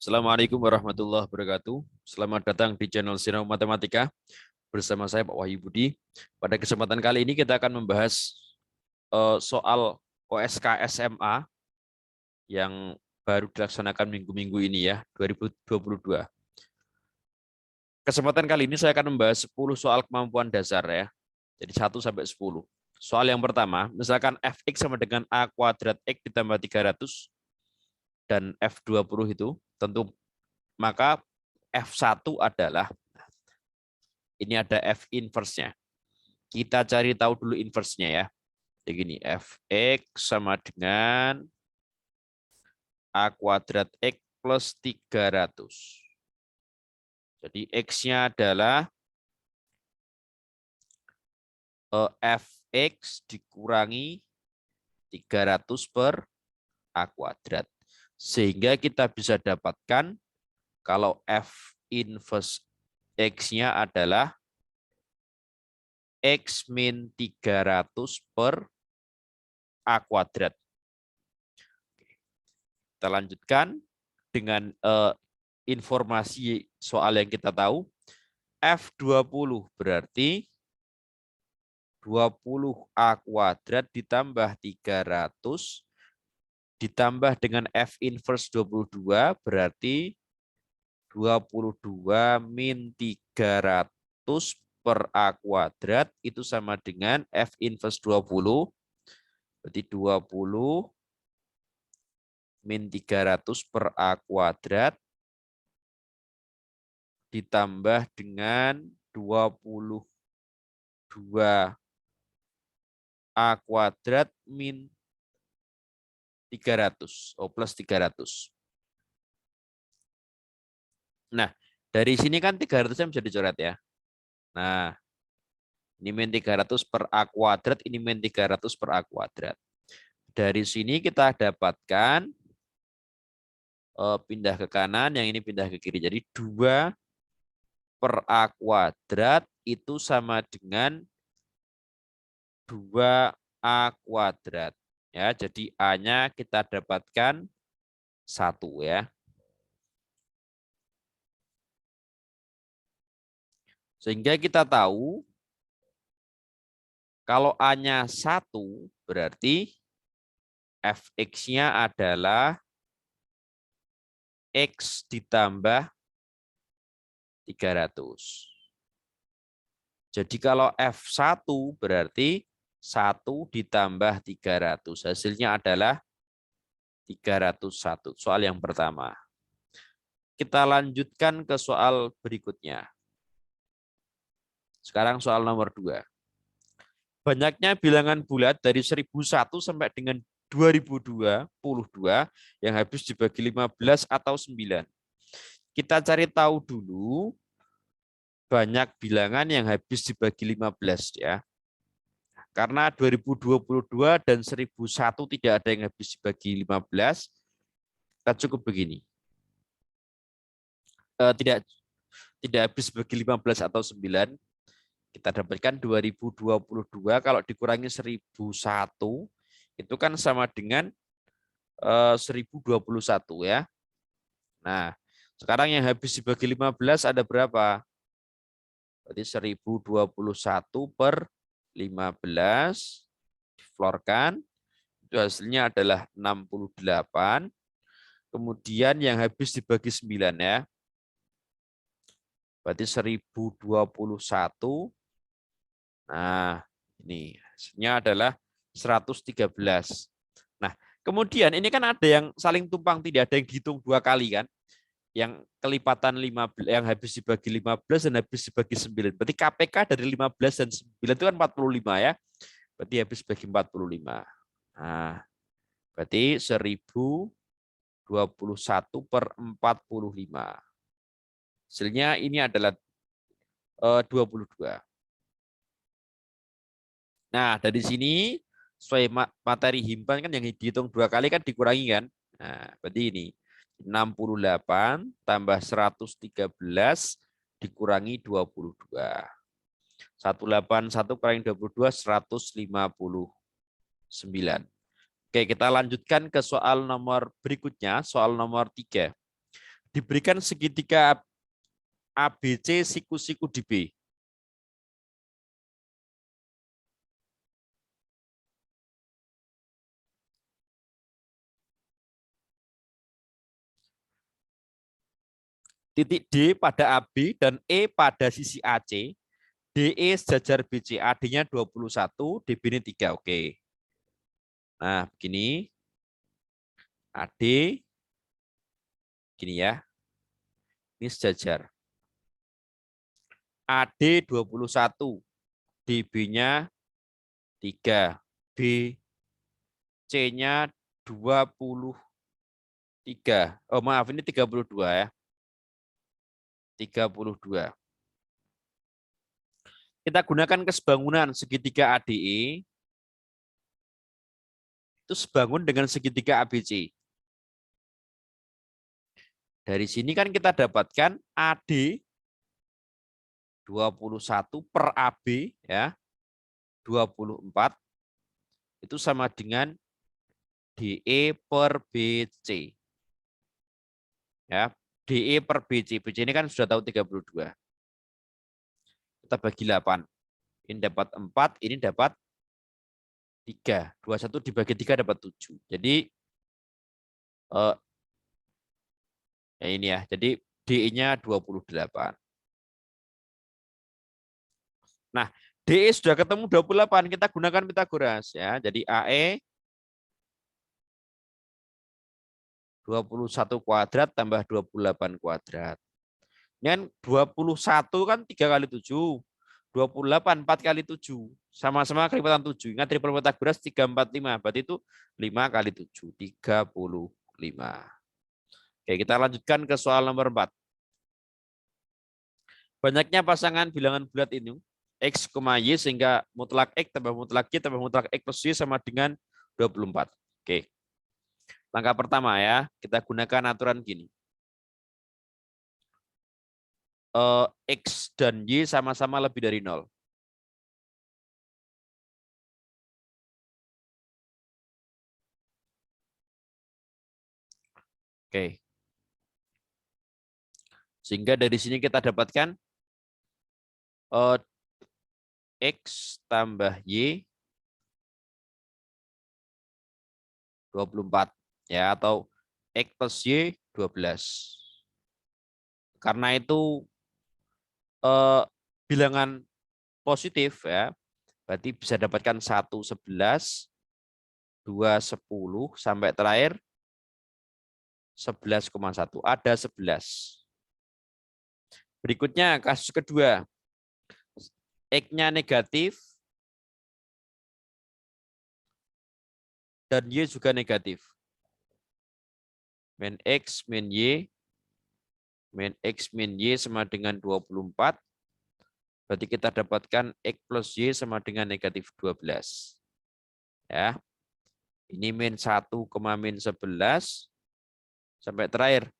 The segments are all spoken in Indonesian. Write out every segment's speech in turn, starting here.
Assalamualaikum warahmatullahi wabarakatuh. Selamat datang di channel Sinau Matematika bersama saya Pak Wahyu Budi. Pada kesempatan kali ini kita akan membahas soal OSK SMA yang baru dilaksanakan minggu-minggu ini ya, 2022. Kesempatan kali ini saya akan membahas 10 soal kemampuan dasar ya. Jadi 1 sampai 10. Soal yang pertama, misalkan fx sama dengan a kuadrat x ditambah 300 dan F20 itu, tentu maka F1 adalah, ini ada F inverse-nya. Kita cari tahu dulu inverse-nya ya. Jadi gini, Fx sama dengan A kuadrat X plus 300. Jadi X-nya adalah Fx dikurangi 300 per A kuadrat. Sehingga kita bisa dapatkan kalau F inverse X-nya adalah X min 300 per A kuadrat. Kita lanjutkan dengan informasi soal yang kita tahu. F20 berarti 20A kuadrat ditambah 300 ditambah dengan F inverse 22 berarti 22 min 300 per A kuadrat itu sama dengan F inverse 20. Berarti 20 min 300 per A kuadrat ditambah dengan 22 A kuadrat min 300. Plus 300. Nah, dari sini kan 300-nya bisa dicoret ya. Nah, ini min 300 per A kuadrat, ini min 300 per A kuadrat. Dari sini kita dapatkan pindah ke kanan, yang ini pindah ke kiri. Jadi 2 per A kuadrat itu sama dengan 2A kuadrat. Ya, jadi A-nya kita dapatkan 1 ya. Sehingga kita tahu kalau A-nya 1 berarti Fx-nya adalah X ditambah 300. Jadi kalau F1 berarti 1 ditambah 300. Hasilnya adalah 301. Soal yang pertama. Kita lanjutkan ke soal berikutnya. Sekarang soal nomor 2. Banyaknya bilangan bulat dari 1001 sampai dengan 2022 yang habis dibagi 15 atau 9. Kita cari tahu dulu banyak bilangan yang habis dibagi 15 ya. Karena 2022 dan 1001 tidak ada yang habis dibagi 15, kita cukup begini. Tidak habis bagi 15 atau 9, kita dapatkan 2022 kalau dikurangi 1001 itu kan sama dengan 1021 ya. Nah, sekarang yang habis dibagi 15 ada berapa? Berarti 1021 per 15 diflorkan, itu hasilnya adalah 68. Kemudian yang habis dibagi 9 ya. Berarti 1021. Nah, ini hasilnya adalah 113. Nah, kemudian ini kan ada yang saling tumpang tindih, ada yang dihitung 2 kali kan. Yang kelipatan 15, yang habis dibagi 15 dan habis dibagi 9. Berarti KPK dari 15 dan 9 itu kan 45 ya. Berarti habis bagi 45. Nah, berarti 1021 per 45. Hasilnya ini adalah 22. Nah, dari sini sesuai materi himpunan kan yang dihitung 2 kali kan dikurangi kan. Nah, berarti ini 68 tambah 113 dikurangi 22. 181 kurangi 22, 159. Oke, kita lanjutkan ke soal nomor berikutnya, soal nomor 3. diberikan segitiga ABC siku-siku di B. Titik D pada AB dan E pada sisi AC, DE sejajar BC, AD-nya 21, DB ini 3. Oke. Nah, begini. AD, gini ya. Ini sejajar. AD 21, DB-nya 3, BC-nya 23. Oh, maaf, ini 32 ya. 32. Kita gunakan kesebangunan segitiga ADE itu sebangun dengan segitiga ABC. Dari sini kan kita dapatkan AD 21 per AB ya, 24 itu sama dengan DE per BC. Ya, DE per BC. BC ini kan sudah tahu 32. Kita bagi 8. Ini dapat 4, ini dapat 3. 21 dibagi 3 dapat 7. Jadi ya ini ya. Jadi DE-nya 28. Nah, DE sudah ketemu 28, kita gunakan Pitagoras ya. Jadi AE 21 kuadrat tambah 28 kuadrat. Ini kan 21 kan 3 kali 7. 28 4 kali 7. Sama-sama kelipatan 7. Ingat triple Pitagoras 3 4 5. Berarti itu 5 kali 7 35. Oke, kita lanjutkan ke soal nomor 4. Banyaknya pasangan bilangan bulat ini X, Y sehingga mutlak X tambah mutlak Y tambah mutlak X plus Y sama dengan 24. Oke. Langkah pertama ya, kita gunakan aturan gini. X dan Y sama-sama lebih dari 0. Oke. Sehingga dari sini kita dapatkan X tambah Y 24 ya, atau X plus Y 12. Karena itu bilangan positif ya, berarti bisa dapatkan 1 11, 2 10 sampai terakhir 11,1. Ada 11. Berikutnya kasus kedua. X-nya negatif dan Y juga negatif. Min X min Y, min X min Y sama dengan 24. Berarti kita dapatkan X plus Y sama dengan negatif 12. Ya. Ini min 1, min 11 sampai terakhir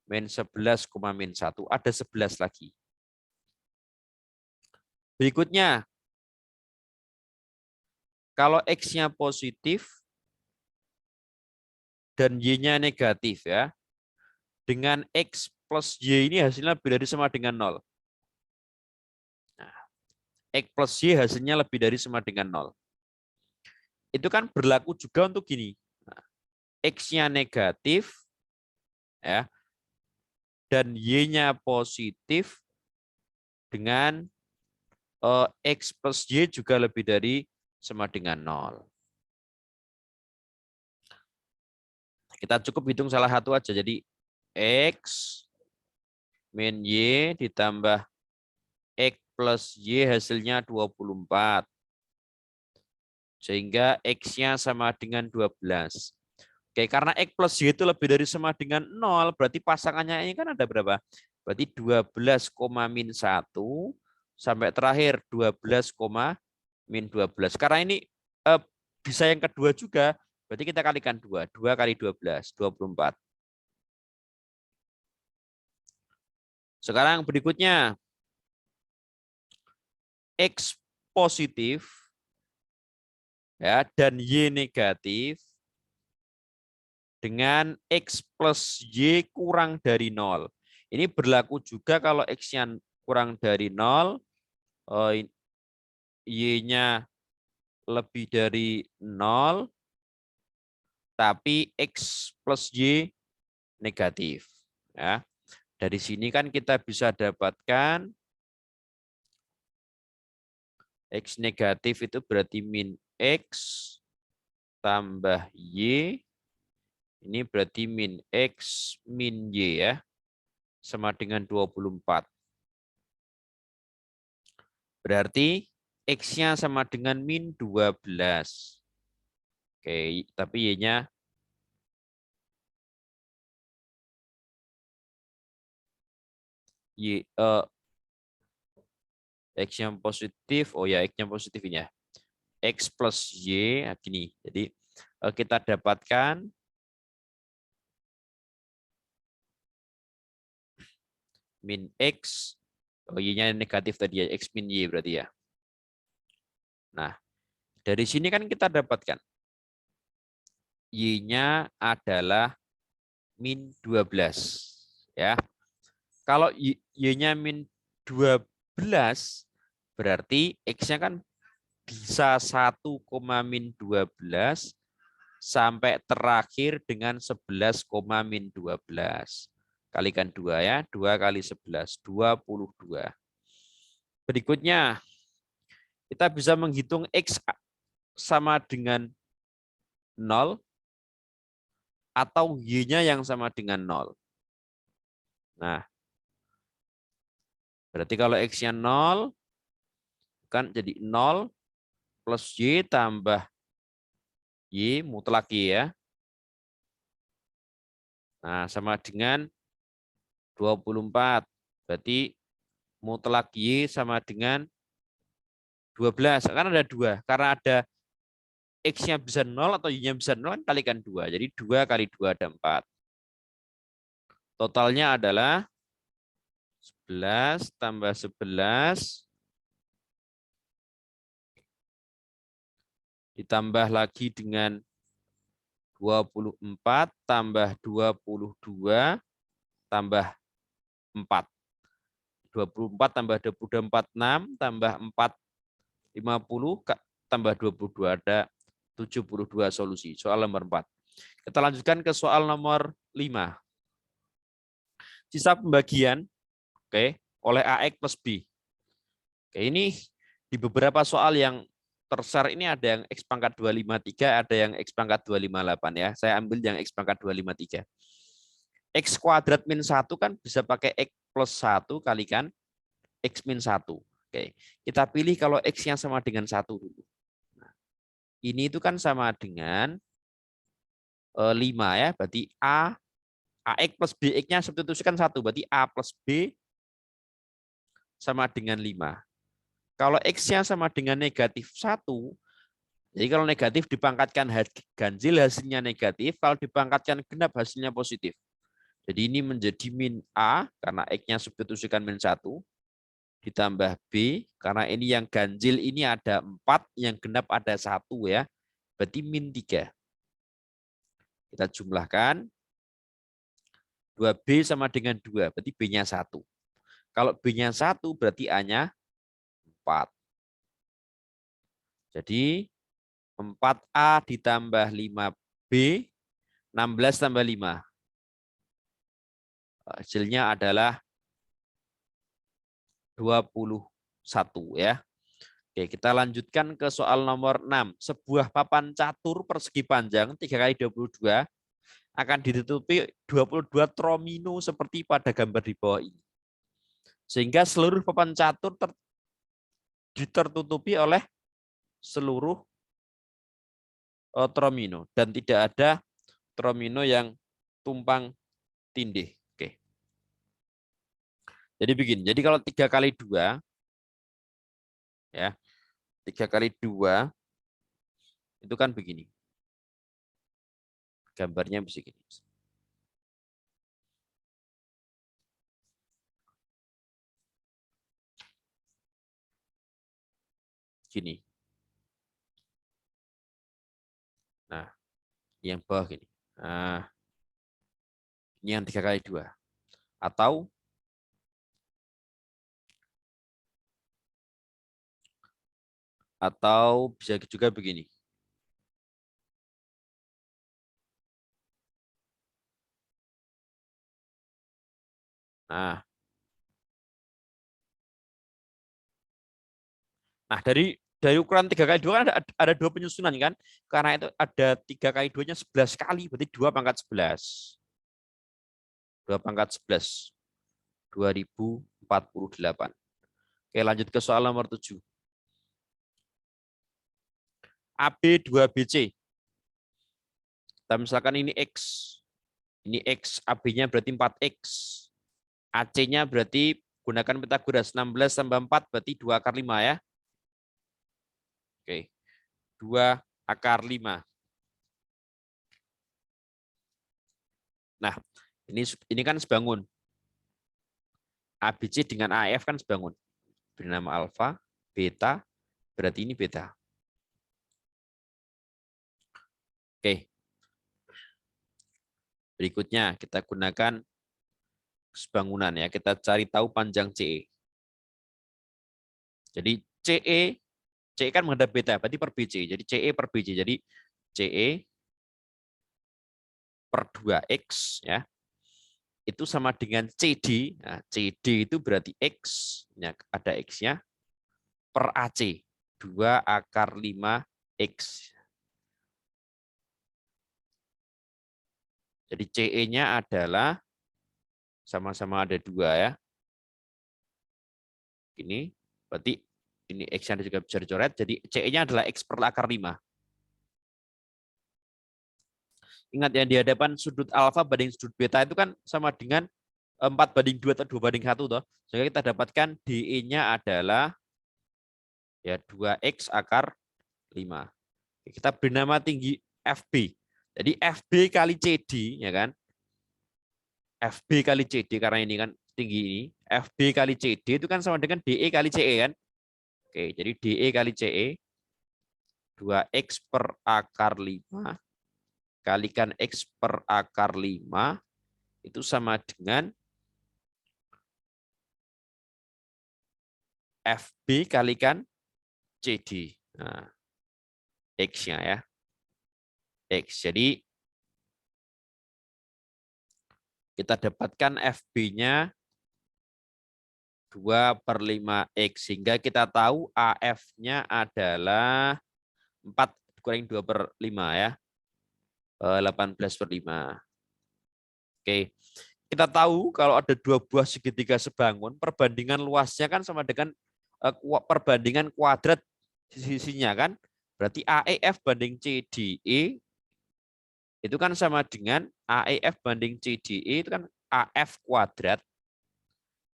min 11, min 1. Ada 11 lagi. Berikutnya, kalau X-nya positif dan Y-nya negatif ya, dengan X plus Y ini hasilnya lebih dari sama dengan 0. Nah, X plus Y hasilnya lebih dari sama dengan 0. Itu kan berlaku juga untuk gini. Nah, X-nya negatif ya, dan Y-nya positif dengan X plus Y juga lebih dari sama dengan 0. Kita cukup hitung salah satu aja. Jadi X min Y ditambah X plus Y hasilnya 24. Sehingga X-nya sama dengan 12. Oke, karena X plus Y itu lebih dari sama dengan 0, berarti pasangannya ini kan ada berapa? Berarti 12, min 1 sampai terakhir 12, min 12. Karena ini bisa yang kedua juga, berarti kita kalikan 2. 2 kali 12, 24. Sekarang berikutnya, X positif ya dan Y negatif dengan X plus Y kurang dari 0. Ini berlaku juga kalau X-nya kurang dari 0, Y-nya lebih dari 0, tapi X plus Y negatif. Ya. Dari sini kan kita bisa dapatkan X negatif itu berarti min X tambah Y. Ini berarti min X min Y ya. Sama dengan 24. Berarti X-nya sama dengan min 12. Oke, tapi Y-nya X yang positif. Oh ya, X yang positif ini ya. X plus Y, gini. Jadi kita dapatkan min X, Y-nya negatif tadi ya, X min Y berarti ya. Nah, dari sini kan kita dapatkan Y-nya adalah min 12. Ya. Kalau Y-nya min 12, berarti X-nya kan bisa 1, min 12 sampai terakhir dengan 11, min 12. Kalikan 2 ya, 2 kali 11, 22. Berikutnya, kita bisa menghitung X sama dengan 0 atau Y-nya yang sama dengan 0. Nah, berarti kalau X-nya 0, kan jadi 0 plus Y tambah Y mutlak Y ya. Nah, sama dengan 24. Berarti mutlak Y sama dengan 12. Kan ada 2. Karena ada X-nya bisa 0 atau Y-nya bisa 0, kan kalikan 2. Jadi 2 kali 2 ada 4. Totalnya adalah 11 tambah 11 ditambah lagi dengan 24 tambah 22 tambah 4. 24 tambah 24, 6 tambah 4, 50 tambah 22 ada 72 solusi. Soal nomor 4. Kita lanjutkan ke soal nomor 5. Sisa pembagian oleh AX plus B. Ini di beberapa soal yang tersar ini ada yang X pangkat 253, ada yang X pangkat 258 ya. Saya ambil yang X pangkat 253. X kuadrat min 1 kan bisa pakai X plus 1 kalikan X min 1. Oke. Kita pilih kalau X-nya sama dengan 1 dulu. Nah, ini itu kan sama dengan 5 ya. Berarti AX plus BX-nya substitusikan 1. Berarti A plus B sama dengan 5. Kalau X-nya sama dengan negatif 1, jadi kalau negatif dipangkatkan ganjil hasilnya negatif, kalau dipangkatkan genap hasilnya positif. Jadi ini menjadi min A karena X-nya substitusikan min 1, ditambah B, karena ini yang ganjil ini ada 4, yang genap ada 1 ya, berarti min 3. Kita jumlahkan, 2B sama dengan 2, berarti B-nya 1. Kalau B-nya 1, berarti A-nya 4. Jadi 4A ditambah 5B, 16 tambah 5. Hasilnya adalah 21 ya. Oke, kita lanjutkan ke soal nomor 6. Sebuah papan catur persegi panjang 3 kali 22 akan ditutupi 22 tromino seperti pada gambar di bawah ini. Sehingga seluruh papan catur tertutupi oleh seluruh tromino dan tidak ada tromino yang tumpang tindih. Oke. Jadi begini. Jadi kalau 3 kali 2 ya. 3 kali 2 itu kan begini. Gambarnya begini. Gini. Nah, yang bawah gini. Nah, Ini yang 3 kali 2. Atau bisa juga begini. Nah, dari ukuran 3 kali 2 kan ada 2 penyusunan kan? Karena itu ada 3 kali 2-nya 11 kali, berarti 2 pangkat 11. 2 pangkat 11. 2048. Oke, lanjut ke soal nomor 7. AB 2BC. Kita misalkan ini X. Ini X, AB-nya berarti 4X. AC-nya berarti gunakan Pitagoras 16 tambah 4 berarti 2 akar 5 ya. Oke. 2 akar 5. Nah, ini kan sebangun. ABC dengan AF kan sebangun. Bernama alfa, beta, berarti ini beta. Oke. Berikutnya kita gunakan sebangunan ya. Kita cari tahu panjang CE. Jadi CE kan menghadap beta, berarti per BC. Jadi CE per BC. Jadi CE per 2X ya. Itu sama dengan CD. Nah, CD itu berarti X, ya, ada X-nya, per AC. 2 akar 5X. Jadi CE-nya adalah sama-sama ada 2 ya. Ini berarti ini X-nya juga bisa dicoret. Jadi CE-nya adalah X per akar 5. Ingat yang di hadapan sudut alfa banding sudut beta itu kan sama dengan 4/2 atau 2/1 toh. Sehingga kita dapatkan DE-nya adalah ya 2X akar 5. Kita beri nama tinggi FB. Jadi FB kali CD ya kan. FB kali CD karena ini kan tinggi ini. FB kali CD itu kan sama dengan DE kali CE kan. Oke, jadi DE kali CE 2X per akar 5 kalikan X per akar 5 itu sama dengan FB kalikan CD. Nah, X-nya ya. X. Jadi kita dapatkan FB-nya 2/5X. Sehingga kita tahu AF-nya adalah 4 kurangi 2/5 ya. 18/5. Oke. Kita tahu kalau ada 2 buah segitiga sebangun, perbandingan luasnya kan sama dengan perbandingan kuadrat sisinya kan. Berarti AEF banding CDE itu kan sama dengan AEF banding CDE itu kan AF kuadrat.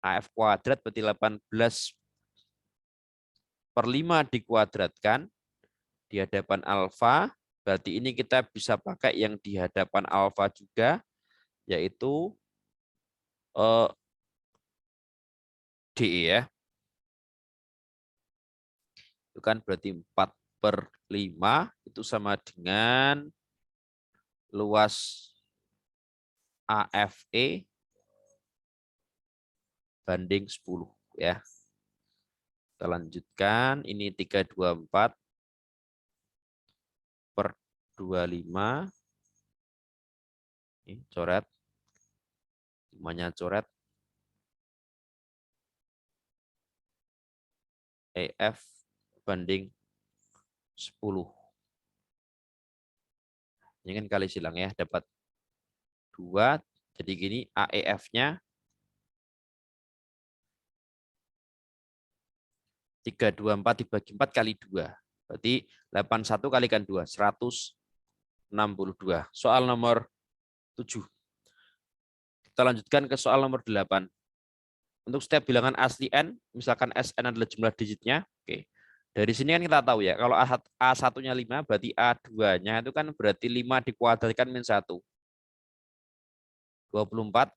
AF kuadrat berarti 18/5 dikuadratkan di hadapan alfa. Berarti ini kita bisa pakai yang di hadapan alfa juga, yaitu DE ya. Itu kan berarti 4/5 itu sama dengan luas AFE banding 10 ya. Kita lanjutkan, ini 324 per 25. Ini coret. Semuanya coret. EF banding 10. Ini kan kali silang ya, dapat 2. Jadi gini, AEF-nya 324 dibagi 4 kali 2. Berarti 81 kalikan 2, 162. Soal nomor 7. Kita lanjutkan ke soal nomor 8. Untuk setiap bilangan asli N, misalkan Sn adalah jumlah digitnya. Oke. Dari sini kan kita tahu ya, kalau A1-nya 5, berarti A2-nya itu kan berarti 5 dikuadratkan min 1. 24.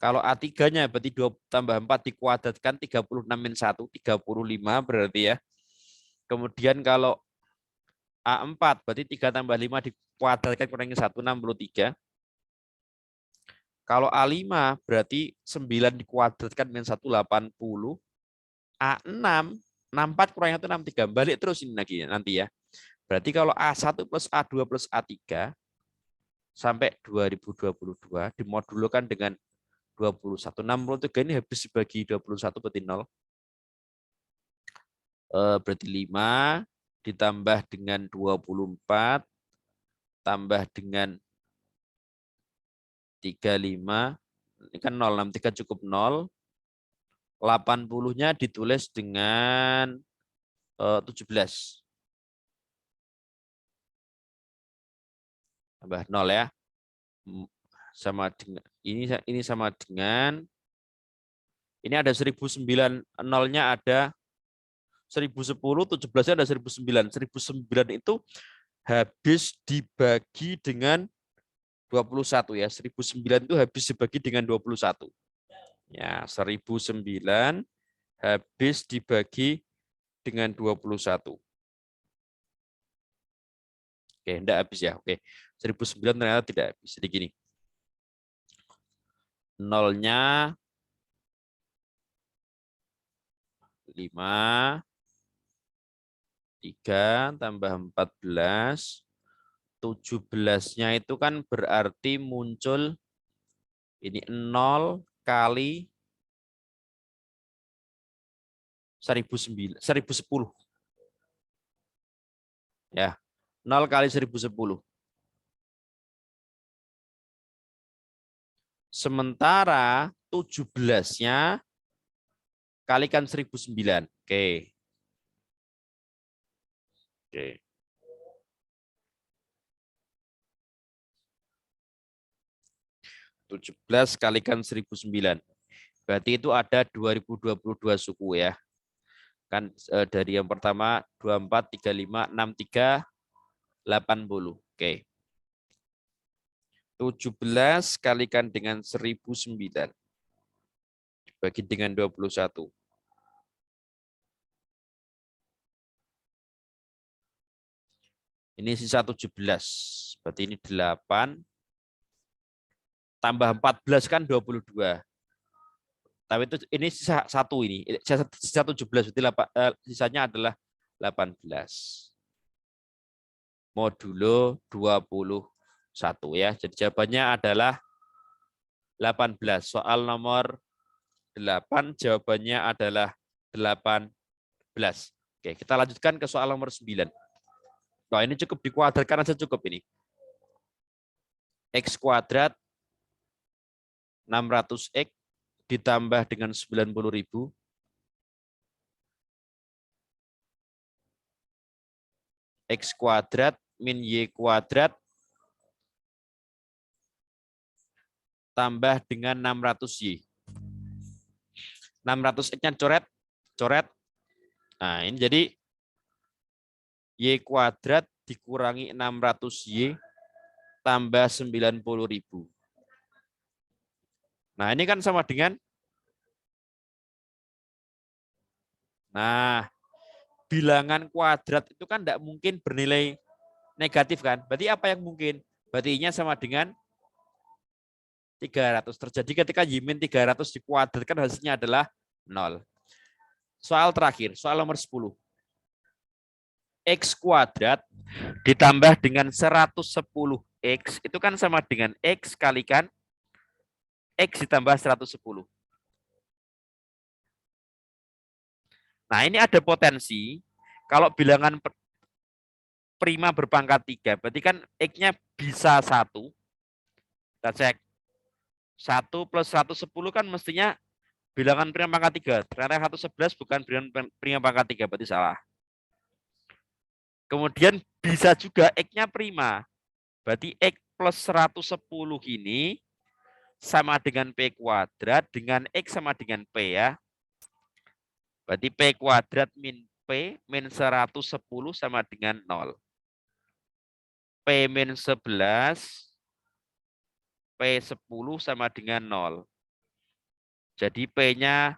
Kalau A3-nya berarti 2 tambah 4 dikuadratkan 36 min 1, 35 berarti ya. Kemudian kalau A4 berarti 3 tambah 5 dikuadratkan kurangi 1, 63. Kalau A5 berarti 9 dikuadratkan dengan 180. A6, 64 kurang 1, 63. Balik terus ini lagi nanti ya. Berarti kalau A1 plus A2 plus A3 sampai 2022 dimodulkan dengan 21. 63 ini habis dibagi 21 berarti 0. Berarti 5 ditambah dengan 24 tambah dengan 35. Ini kan 0, 63 cukup 0. 80-nya ditulis dengan 17. Tambah 0 ya. Sama dengan ini sama dengan ini ada 1009, 0-nya ada 1010, 17-nya ada 1009. 1009 itu habis dibagi dengan 21 ya. 1009 itu habis dibagi dengan 21. Ya, 1009 habis dibagi dengan 21. Oke, enggak habis ya. Oke. 1009 ternyata tidak habis. Jadi gini. Nolnya 5, 3 tambah 14, 17-nya itu kan berarti muncul ini 0 kali 1010. Ya, 0 kali 1010. Sementara 17-nya kalikan 1009. Oke. Oke. Tujuh belas kalikan 1009. Berarti itu ada 2022 suku ya. Kan dari yang pertama 24, 35, 63, 80. Oke. 17 kalikan dengan 1009 dibagi dengan 21. Ini sisa 17. Berarti ini 8 tambah 14 kan 22. Tapi itu ini sisa 1 ini. Sisa 17 berarti sisanya adalah 18. Modulo 21 ya. Jadi jawabannya adalah 18. Soal nomor 8 jawabannya adalah 18. Oke, kita lanjutkan ke soal nomor 9. Nah, ini cukup dikuadratkan aja cukup ini. X kuadrat 600X ditambah dengan 90.000 X kuadrat min Y kuadrat tambah dengan 600Y. 600X-nya coret. Nah, ini jadi Y kuadrat dikurangi 600Y tambah 90.000. Nah, ini kan sama dengan, nah, bilangan kuadrat itu kan tidak mungkin bernilai negatif kan? Berarti apa yang mungkin? Berarti I-nya sama dengan 300. Terjadi ketika Y-min 300 dikuadratkan hasilnya adalah 0. Soal terakhir, soal nomor 10. X kuadrat ditambah dengan 110X itu kan sama dengan X kalikan X ditambah 110. Nah, ini ada potensi kalau bilangan prima berpangkat 3, berarti kan X-nya bisa 1. Kita cek. 1 plus 110 kan mestinya bilangan prima pangkat 3. Ternyata 111 bukan bilangan prima pangkat 3, berarti salah. Kemudian bisa juga X-nya prima. Berarti X plus 110 ini sama dengan P kuadrat dengan X sama dengan P ya. Berarti P kuadrat min P min 110 sama dengan 0. P min 11, P10 sama dengan 0. Jadi P-nya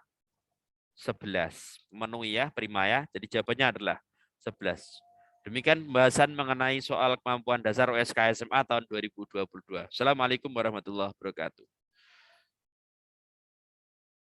11. Memenuhi ya, prima ya. Jadi jawabannya adalah 11. Demikian pembahasan mengenai soal kemampuan dasar USK SMA tahun 2022. Assalamualaikum warahmatullahi wabarakatuh.